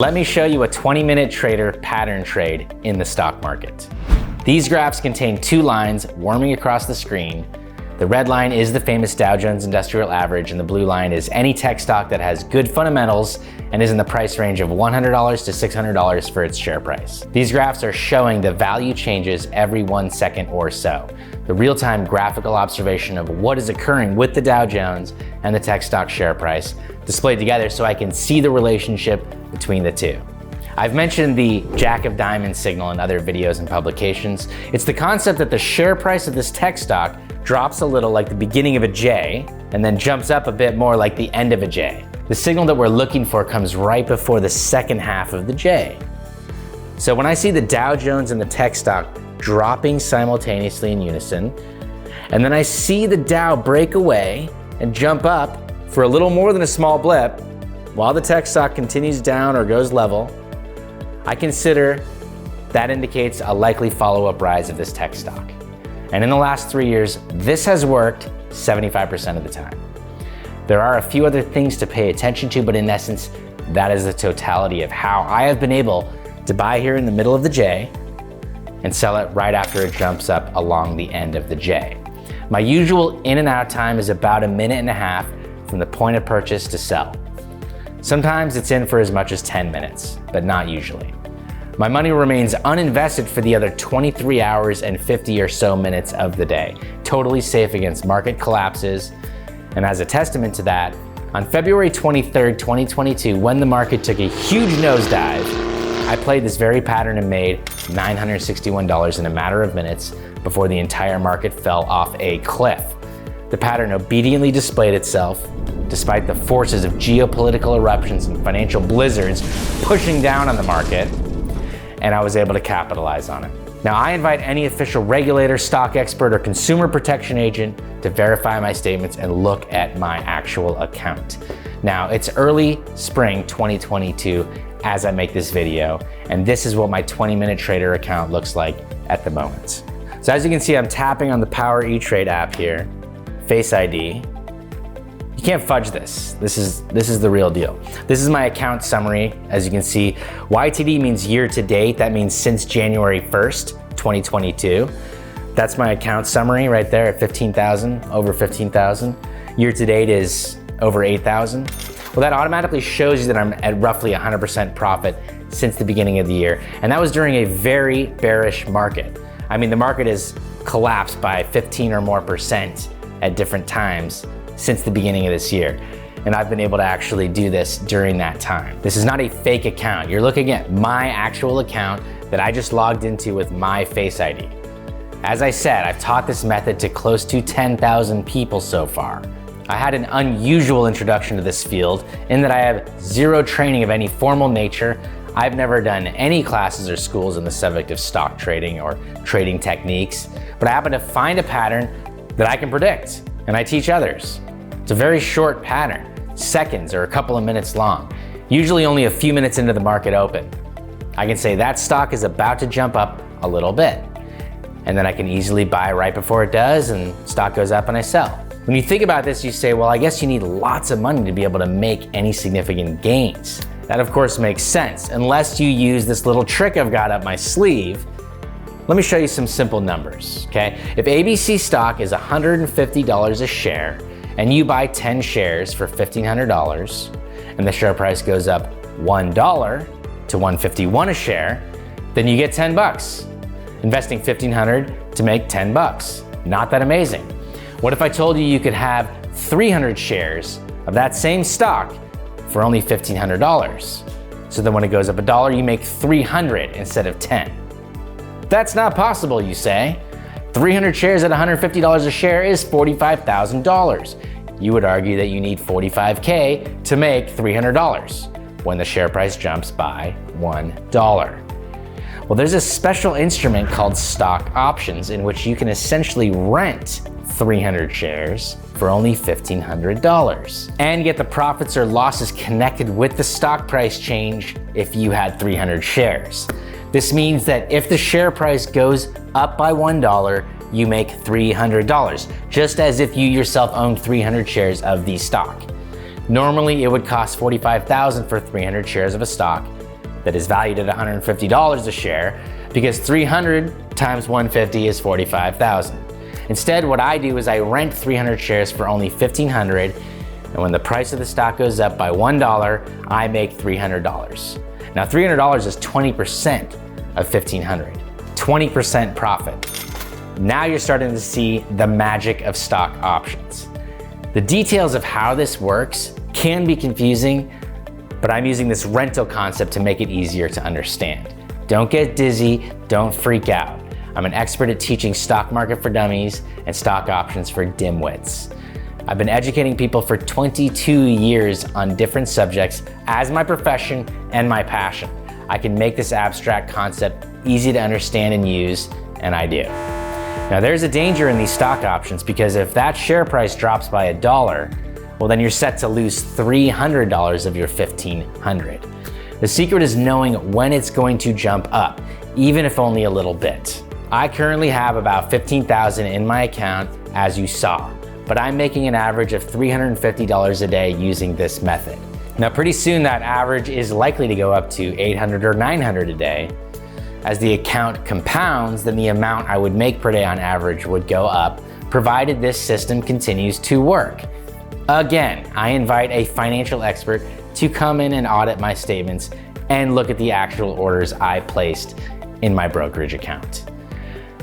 Let me show you a 20-minute trader pattern trade in the stock market. These graphs contain two lines warming across the screen. The red line is the famous Dow Jones Industrial Average, and the blue line is any tech stock that has good fundamentals and is in the price range of $100 to $600 for its share price. These graphs are showing the value changes every 1 second or so. The real-time graphical observation of what is occurring with the Dow Jones and the tech stock share price displayed together so I can see the relationship between the two. I've mentioned the Jack of Diamonds signal in other videos and publications. It's the concept that the share price of this tech stock drops a little like the beginning of a J and then jumps up a bit more like the end of a J. The signal that we're looking for comes right before the second half of the J. So when I see the Dow Jones and the tech stock dropping simultaneously in unison, and then I see the Dow break away and jump up for a little more than a small blip while the tech stock continues down or goes level, I consider that indicates a likely follow-up rise of this tech stock. And in the last 3 years, this has worked 75% of the time. There are a few other things to pay attention to, but in essence, that is the totality of how I have been able to buy here in the middle of the J and sell it right after it jumps up along the end of the J. My usual in and out time is about 1.5 minutes from the point of purchase to sell. Sometimes it's in for as much as 10 minutes, but not usually. My money remains uninvested for the other 23 hours and 50 or so minutes of the day, totally safe against market collapses. And as a testament to that, on February 23rd, 2022, when the market took a huge nosedive, I played this very pattern and made $961 in a matter of minutes before the entire market fell off a cliff. The pattern obediently displayed itself despite the forces of geopolitical eruptions and financial blizzards pushing down on the market, and I was able to capitalize on it. Now, I invite any official regulator, stock expert, or consumer protection agent to verify my statements and look at my actual account. Now, it's early spring 2022 as I make this video, and this is what my 20-minute trader account looks like at the moment. So as you can see, I'm tapping on the Power E-Trade app here, Face ID. You can't fudge this. This is the real deal. This is my account summary. As you can see, YTD means year to date. That means since January 1st, 2022. That's my account summary right there at 15,000, over 15,000. Year to date is over 8,000. Well, that automatically shows you that I'm at roughly 100% profit since the beginning of the year. And that was during a very bearish market. I mean, the market has collapsed by 15 or more % at different times since the beginning of this year. And I've been able to actually do this during that time. This is not a fake account. You're looking at my actual account that I just logged into with my Face ID. As I said, I've taught this method to close to 10,000 people so far. I had an unusual introduction to this field in that I have zero training of any formal nature. I've never done any classes or schools in the subject of stock trading or trading techniques, but I happen to find a pattern that I can predict, and I teach others. It's a very short pattern, seconds or a couple of minutes long, usually only a few minutes into the market open. I can say that stock is about to jump up a little bit, and then I can easily buy right before it does, and stock goes up and I sell. When you think about this, you say, well, I guess you need lots of money to be able to make any significant gains. That of course makes sense, unless you use this little trick I've got up my sleeve. Let me show you some simple numbers, okay? If ABC stock is $150 a share, and you buy 10 shares for $1,500, and the share price goes up $1 to $151 a share, then you get 10 bucks. Investing $1,500 to make 10 bucks. Not that amazing. What if I told you you could have 300 shares of that same stock for only $1,500? So then when it goes up $1, you make 300 instead of 10. That's not possible, you say. 300 shares at $150 a share is $45,000. You would argue that you need $45K to make $300 when the share price jumps by $1. Well, there's a special instrument called stock options in which you can essentially rent 300 shares for only $1,500 and get the profits or losses connected with the stock price change if you had 300 shares. This means that if the share price goes up by $1, you make $300, just as if you yourself owned 300 shares of the stock. Normally, it would cost $45,000 for 300 shares of a stock. that is valued at $150 a share, because 300 times 150 is 45,000. Instead, what I do is I rent 300 shares for only $1,500, and when the price of the stock goes up by $1, I make $300. Now, $300 is 20% of $1,500, 20% profit. Now you're starting to see the magic of stock options. The details of how this works can be confusing, but I'm using this rental concept to make it easier to understand. Don't get dizzy, don't freak out. I'm an expert at teaching stock market for dummies and stock options for dimwits. I've been educating people for 22 years on different subjects as my profession and my passion. I can make this abstract concept easy to understand and use, and I do. Now, there's a danger in these stock options, because if that share price drops by $1, well, then you're set to lose $300 of your $1,500. The secret is knowing when it's going to jump up, even if only a little bit. I currently have about $15,000 in my account, as you saw, but I'm making an average of $350 a day using this method. Now, pretty soon that average is likely to go up to $800 or $900 a day. As the account compounds, then the amount I would make per day on average would go up, provided this system continues to work. Again, I invite a financial expert to come in and audit my statements and look at the actual orders I placed in my brokerage account.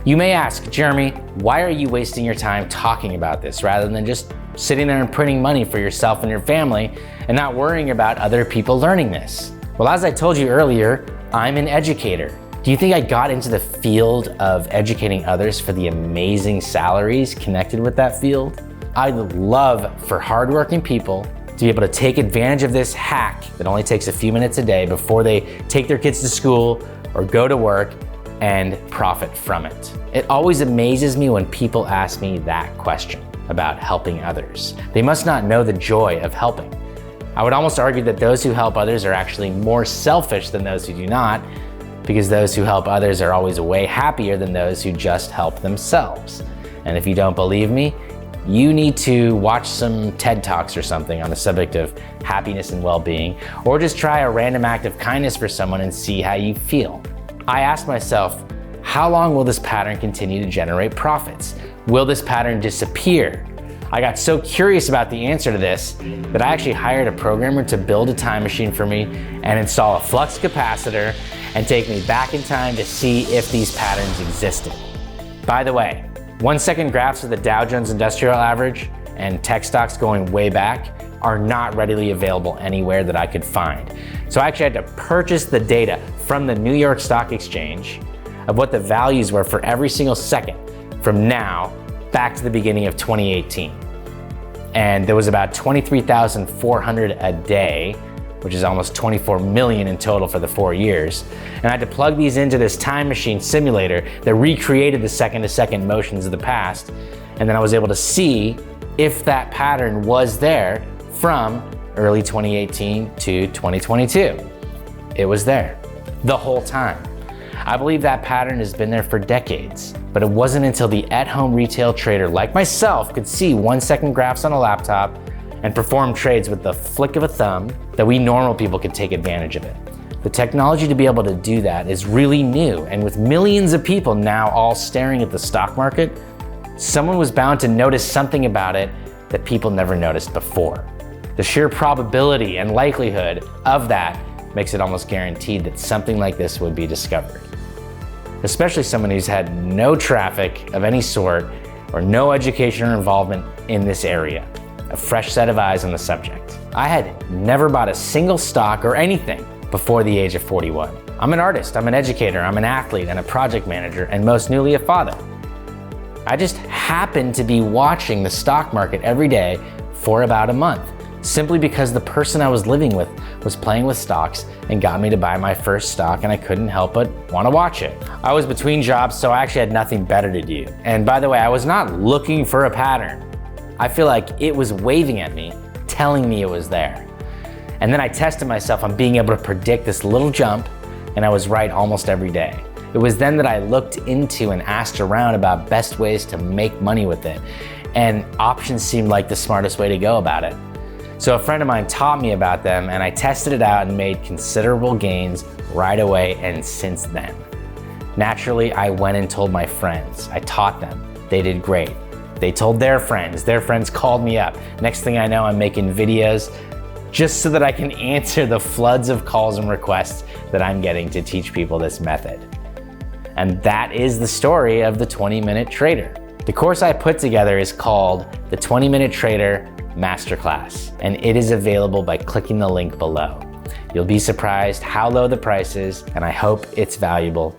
You may ask, Jeremy, why are you wasting your time talking about this rather than just sitting there and printing money for yourself and your family and not worrying about other people learning this? Well, as I told you earlier, I'm an educator. Do you think I got into the field of educating others for the amazing salaries connected with that field? I'd love for hardworking people to be able to take advantage of this hack that only takes a few minutes a day before they take their kids to school or go to work and profit from it. It always amazes me when people ask me that question about helping others. They must not know the joy of helping. I would almost argue that those who help others are actually more selfish than those who do not, because those who help others are always way happier than those who just help themselves. And if you don't believe me, you need to watch some TED Talks or something on the subject of happiness and well-being, or just try a random act of kindness for someone and see how you feel. I asked myself, how long will this pattern continue to generate profits? Will this pattern disappear? I got so curious about the answer to this that I actually hired a programmer to build a time machine for me and install a flux capacitor and take me back in time to see if these patterns existed. By the way, 1-second graphs of the Dow Jones Industrial Average and tech stocks going way back are not readily available anywhere that I could find. So I actually had to purchase the data from the New York Stock Exchange of what the values were for every single second from now back to the beginning of 2018. And there was about 23,400 a day, which is almost 24 million in total for the 4 years. And I had to plug these into this time machine simulator that recreated the second-to-second motions of the past. And then I was able to see if that pattern was there from early 2018 to 2022. It was there the whole time. I believe that pattern has been there for decades, but it wasn't until the at-home retail trader like myself could see 1-second graphs on a laptop and perform trades with the flick of a thumb that we normal people could take advantage of it. The technology to be able to do that is really new, and with millions of people now all staring at the stock market, someone was bound to notice something about it that people never noticed before. The sheer probability and likelihood of that makes it almost guaranteed that something like this would be discovered. Especially someone who's had no traffic of any sort or no education or involvement in this area. A fresh set of eyes on the subject. I had never bought a single stock or anything before the age of 41. I'm an artist, I'm an educator, I'm an athlete and a project manager, and most newly a father. I just happened to be watching the stock market every day for about a month, simply because the person I was living with was playing with stocks and got me to buy my first stock, and I couldn't help but want to watch it. I was between jobs, so I actually had nothing better to do. And by the way, I was not looking for a pattern. I feel like it was waving at me, telling me it was there. And then I tested myself on being able to predict this little jump, and I was right almost every day. It was then that I looked into and asked around about best ways to make money with it, and options seemed like the smartest way to go about it. So a friend of mine taught me about them and I tested it out and made considerable gains right away and since then. Naturally, I went and told my friends. I taught them. They did great. They told their friends called me up. Next thing I know, I'm making videos just so that I can answer the floods of calls and requests that I'm getting to teach people this method. And that is the story of the 20-Minute Trader. The course I put together is called the 20-Minute Trader Masterclass, and it is available by clicking the link below. You'll be surprised how low the price is, and I hope it's valuable